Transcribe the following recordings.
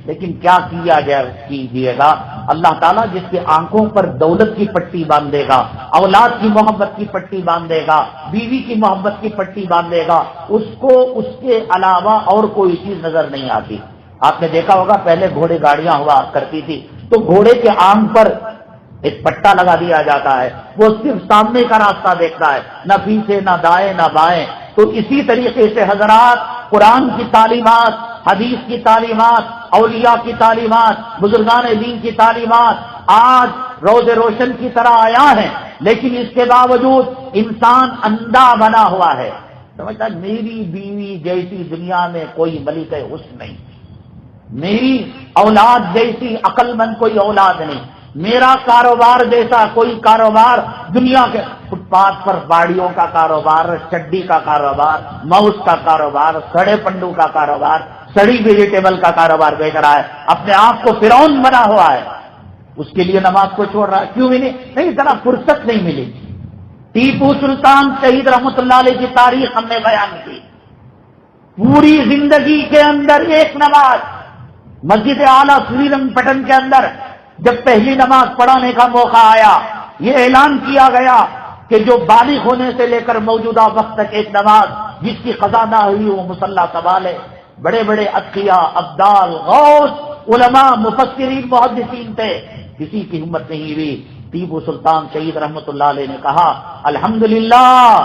لیکن کیا کیا کیجیے گا، اللہ تعالیٰ جس کے آنکھوں پر دولت کی پٹی باندھے گا، اولاد کی محبت کی پٹی باندھے گا، بیوی کی محبت کی پٹی باندھے گا، اس کو اس کے علاوہ اور کوئی چیز نظر نہیں آتی۔ آپ نے دیکھا ہوگا پہلے گھوڑے گاڑیاں ہوا کرتی تھی تو گھوڑے کے آنکھ پر ایک پٹا لگا دیا جاتا ہے، وہ صرف سامنے کا راستہ دیکھتا ہے، نہ پیچھے نہ دائیں نہ بائیں۔ تو اسی طریقے سے حضرات قرآن کی تعلیمات، حدیث کی تعلیمات، اولیاء کی تعلیمات، بزرگان دین کی تعلیمات آج روز روشن کی طرح آیا ہے، لیکن اس کے باوجود انسان اندھا بنا ہوا ہے۔ سمجھتا میری بیوی جیسی دنیا میں کوئی ملک حسن نہیں، میری اولاد جیسی عقل مند کوئی اولاد نہیں، میرا کاروبار جیسا کوئی کاروبار دنیا کے فٹ پاتھ پر باڑیوں کا کاروبار، چڈی کا کاروبار، ماؤس کا کاروبار، سڑے پنڈو کا کاروبار، سڑی ویجیٹیبل کا کاروبار بیچ رہا ہے، اپنے آپ کو فرعون بنا ہوا ہے، اس کے لیے نماز کو چھوڑ رہا ہے۔ کیوں ملی؟ نہیں، ذرا فرصت نہیں ملی۔ ٹیپو سلطان شہید رحمۃ اللہ علیہ کی تاریخ ہم نے بیان کی، پوری زندگی کے اندر ایک نماز مسجد اعلیٰ سری رنگ پٹن کے اندر جب پہلی نماز پڑھانے کا موقع آیا، یہ اعلان کیا گیا کہ جو بالغ ہونے سے لے کر موجودہ وقت تک ایک نماز جس کی قضا نہ ہوئی وہ مسلح سوال ہے۔ بڑے بڑے اتقیاء، ابدال، غوث، علماء، مفسرین، محدثین تھے، کسی کی ہمت نہیں ہوئی۔ ٹیپو سلطان شہید رحمۃ اللہ علیہ نے کہا الحمدللہ،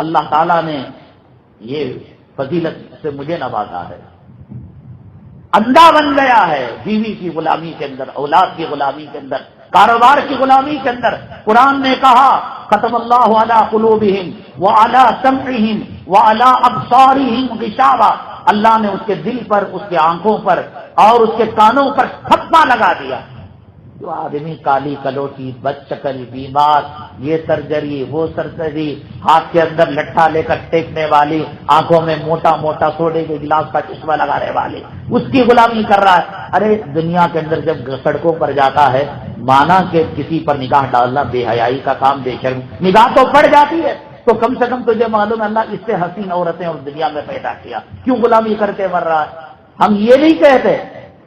اللہ تعالیٰ نے یہ فضیلت سے مجھے نوازا ہے، اندھا بن گیا ہے بیوی کی غلامی کے اندر، اولاد کی غلامی کے اندر، کاروبار کی غلامی کے اندر۔ قرآن نے کہا ختم اللہ علی قلوبہم وعلی سمعہم وعلی ابصارہم غشاوہ، اللہ نے اس کے دل پر، اس کے آنکھوں پر اور اس کے کانوں پر ٹھپا لگا دیا۔ جو آدمی کالی کلوٹی، بد شکل، بیمار، یہ سرجری وہ سرجری، ہاتھ کے اندر لٹھا لے کر ٹیکنے والی، آنکھوں میں موٹا موٹا سوڈے کے گلاس کا چشمہ لگانے والی، اس کی غلامی کر رہا ہے۔ ارے دنیا کے اندر جب سڑکوں پر جاتا ہے، مانا کہ کسی پر نگاہ ڈالنا بے حیائی کا کام، بے شرم، نگاہ تو پڑ جاتی ہے، تو کم سے کم تجھے معلوم ہے اللہ اس سے حسین عورتیں اور دنیا میں پیدا کیا، کیوں غلامی کرتے مر رہا ہے؟ ہم یہ نہیں کہتے،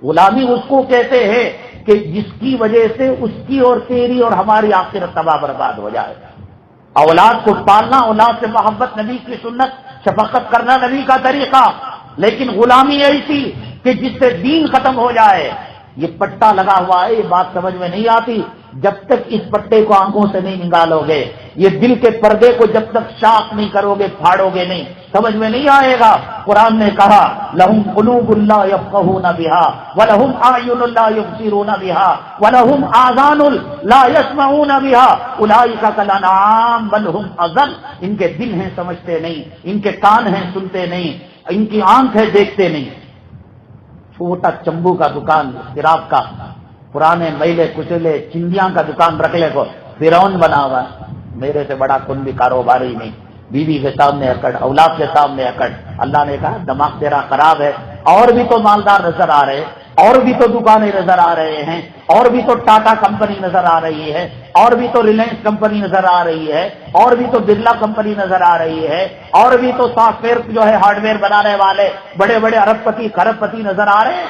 غلامی اس کو کہتے ہیں کہ جس کی وجہ سے اس کی اور تیری اور ہماری آخرت تباہ برباد ہو جائے۔ اولاد کو پالنا، اولاد سے محبت، نبی کی سنت، شفقت کرنا نبی کا طریقہ، لیکن غلامی ایسی کہ جس سے دین ختم ہو جائے۔ یہ پٹا لگا ہوا ہے، یہ بات سمجھ میں نہیں آتی جب تک اس پٹے کو آنکھوں سے نہیں نکالو گے، یہ دل کے پردے کو جب تک شاق نہیں کرو گے، پھاڑو گے نہیں، سمجھ میں نہیں آئے گا۔ قرآن نے کہا لہم قلوب لا یفقہون بہا ولہم اعین لا یبصرون بہا ولہم آذان لا یسمعون بہا اولئک کالانعام بل ہم اضل، ان کے دل ہیں سمجھتے نہیں، ان کے کان ہیں سنتے نہیں، ان کی آنکھ ہے دیکھتے نہیں۔ چھوٹا چمبو کا دکان، شراب کا، پرانے میلے کچلے چندیاں کا دکان رکھ لے کو فرعون بنا ہوا، میرے سے بڑا کون بھی کاروباری نہیں، بیوی کے سامنے اکڑ، اولاد کے سامنے اکڑ۔ اللہ نے کہا دماغ تیرا خراب ہے، اور بھی تو مالدار نظر آ رہے، اور بھی تو دکانیں نظر آ رہے ہیں، اور بھی تو ٹاٹا کمپنی نظر آ رہی ہے، اور بھی تو ریلائنس کمپنی نظر آ رہی ہے، اور بھی تو برلا کمپنی نظر آ رہی ہے، اور بھی تو سافٹ ویئر جو ہے ہارڈ ویئر بنانے والے بڑے بڑے ارب پتی کھرب پتی نظر آ رہے ہیں۔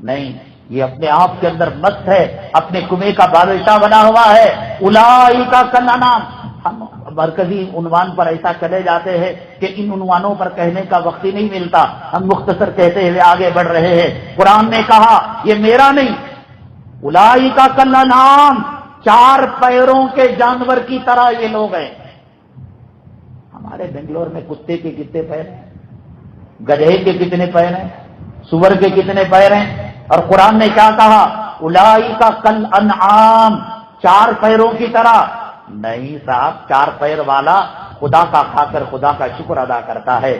نہیں، یہ اپنے آپ کے اندر مست ہے، اپنے کنویں کا بادشاہ بنا ہوا ہے۔ اولئک کالانعام، ہم مرکزی عنوان پر ایسا چلے جاتے ہیں کہ ان عنوانوں پر کہنے کا وقت ہی نہیں ملتا، ہم مختصر کہتے ہوئے آگے بڑھ رہے ہیں۔ قرآن نے کہا یہ میرا نہیں، اولئک کالانعام، چار پیروں کے جانور کی طرح یہ لوگ ہیں۔ ہمارے بنگلور میں کتے کے کتنے پیر ہیں، گدھے کے کتنے پیر ہیں، سور کے کتنے پیر ہیں، اور قرآن نے کیا کہا اولئک کالانعام، چار پیروں کی طرح۔ نہیں صاحب، چار پیر والا خدا کا کھا کر خدا کا شکر ادا کرتا ہے۔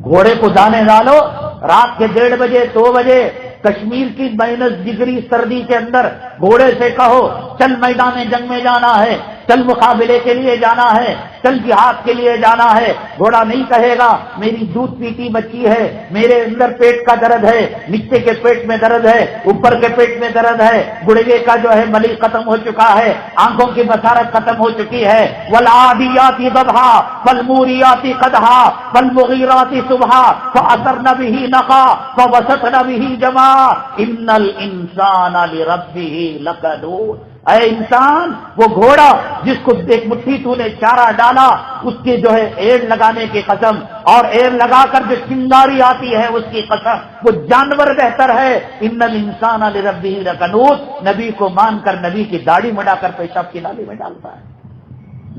گھوڑے کو دانے ڈالو، رات کے 1:30 بجے 2 بجے کشمیر کی -ڈگری سردی کے اندر گھوڑے سے کہو چل میدان جنگ میں جانا ہے، چل مقابلے کے لیے جانا ہے، چل جہاد کے لیے جانا ہے، گھوڑا نہیں کہے گا میری دودھ پیتی بچی ہے، میرے اندر پیٹ کا درد ہے، نیچے کے پیٹ میں درد ہے، اوپر کے پیٹ میں درد ہے، گڑگے کا جو ہے ملی ختم ہو چکا ہے، آنکھوں کی بصارت ختم ہو چکی ہے، والعادیات ضبحا فالموریات قدحا فالمغیرات صبحا فاثرن به نقا فوسطن به جمعا ان الانسان لربه لکنود۔ اے انسان، وہ گھوڑا جس کو ایک مٹھی تو نے چارہ ڈالا، اس کی جو ہے ایڑ لگانے کی قسم، اور ایڑ لگا کر جو چنگاری آتی ہے اس کی قسم، وہ جانور بہتر ہے۔ ان الانسان لربه لکنود، نبی کو مان کر نبی کی داڑھی مڈا کر پیشاب کی نالی میں ڈالتا ہے،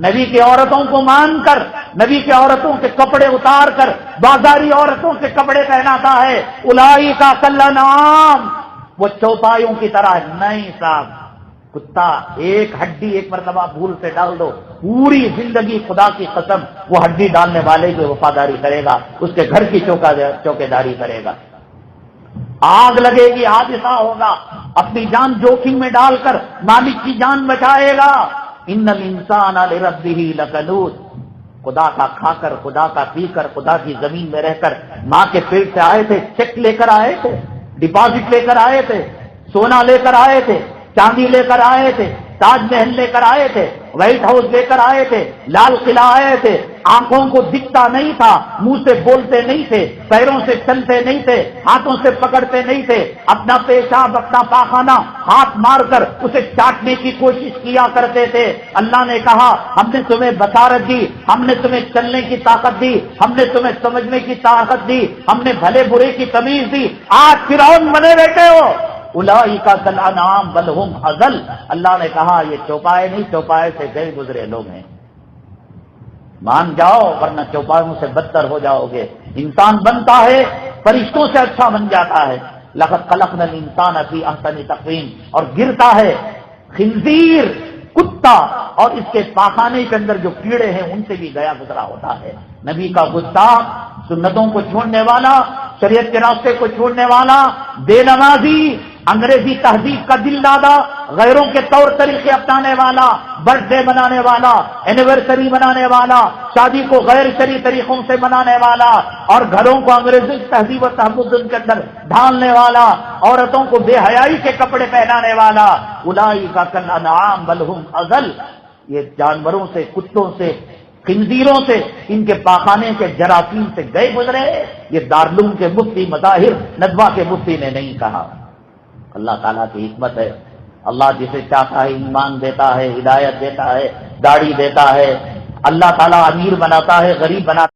نبی کی عورتوں کو مان کر، نبی کی عورتوں کے کپڑے اتار کر بازاری عورتوں کے کپڑے پہناتا ہے۔ اولئک کالانعام، وہ چوپایوں کی طرح نہیں صاحب، کتا ایک ہڈی ایک مرتبہ بھول سے ڈال دو، پوری زندگی خدا کی قسم وہ ہڈی ڈالنے والے کی وفاداری کرے گا، اس کے گھر کی چوکیداری کرے گا۔ آگ لگے گی، حادثہ ہوگا، اپنی جان جوخم میں ڈال کر مالک کی جان بچائے گا۔ ان الانسان لربه لکنود، خدا کا کھا کر، خدا کا پی کر، خدا کی زمین میں رہ کر ماں کے پیٹ سے آئے تھے، چیک لے کر آئے تھے، ڈپازٹ لے کر آئے تھے، سونا لے کر آئے تھے، چاندی لے کر آئے تھے، تاج محل لے کر آئے تھے، وائٹ ہاؤس لے کر آئے تھے، لال قلعہ آئے تھے، آنکھوں کو دکھتا نہیں تھا، منہ سے بولتے نہیں تھے، پیروں سے چلتے نہیں تھے، ہاتھوں سے پکڑتے نہیں تھے، اپنا پیشاب اپنا پاخانہ ہاتھ مار کر اسے چاٹنے کی کوشش کیا کرتے تھے۔ اللہ نے کہا ہم نے تمہیں بصارت دی، ہم نے تمہیں چلنے کی طاقت دی، ہم نے تمہیں سمجھنے کی طاقت دی، ہم نے بھلے برے کی تمیز دی، آج فرعون بنے بیٹھے ہو۔ اولئک کالانعام بل هم اضل، اللہ نے کہا یہ چوپائے نہیں، چوپائے سے گئے گزرے لوگ ہیں، مان جاؤ ورنہ چوپایوں سے بدتر ہو جاؤ گے۔ انسان بنتا ہے فرشتوں سے اچھا بن جاتا ہے، لقد خلقنا الانسان فی احسن تقویم، اور گرتا ہے خنزیر کتا اور اس کے پاخانے کے اندر جو کیڑے ہیں ان سے بھی گیا گزرا ہوتا ہے۔ نبی کا گستاخ، سنتوں کو چھوڑنے والا، شریعت کے راستے کو چھوڑنے والا، بے نمازی، انگریزی تہذیب کا دل دادا، غیروں کے طور طریقے اپنانے والا، برتھ ڈے منانے والا، اینیورسری منانے والا، شادی کو غیر شرعی طریقوں سے منانے والا، اور گھروں کو انگریزی تہذیب و تمدن کے اندر ڈھالنے والا، عورتوں کو بے حیائی کے کپڑے پہنانے والا، اولئک کالانعام بل هم اضل، یہ جانوروں سے، کتوں سے، خنزیروں سے، ان کے پاخانے کے جراثیم سے گئے گزرے۔ یہ دارالعلوم کے مفتی مظاہر ندوہ کے مفتی نے نہیں کہا۔ اللہ تعالیٰ کی حکمت ہے، اللہ جسے چاہتا ہے ایمان دیتا ہے، ہدایت دیتا ہے، داڑھی دیتا ہے، اللہ تعالیٰ امیر بناتا ہے، غریب بناتا ہے۔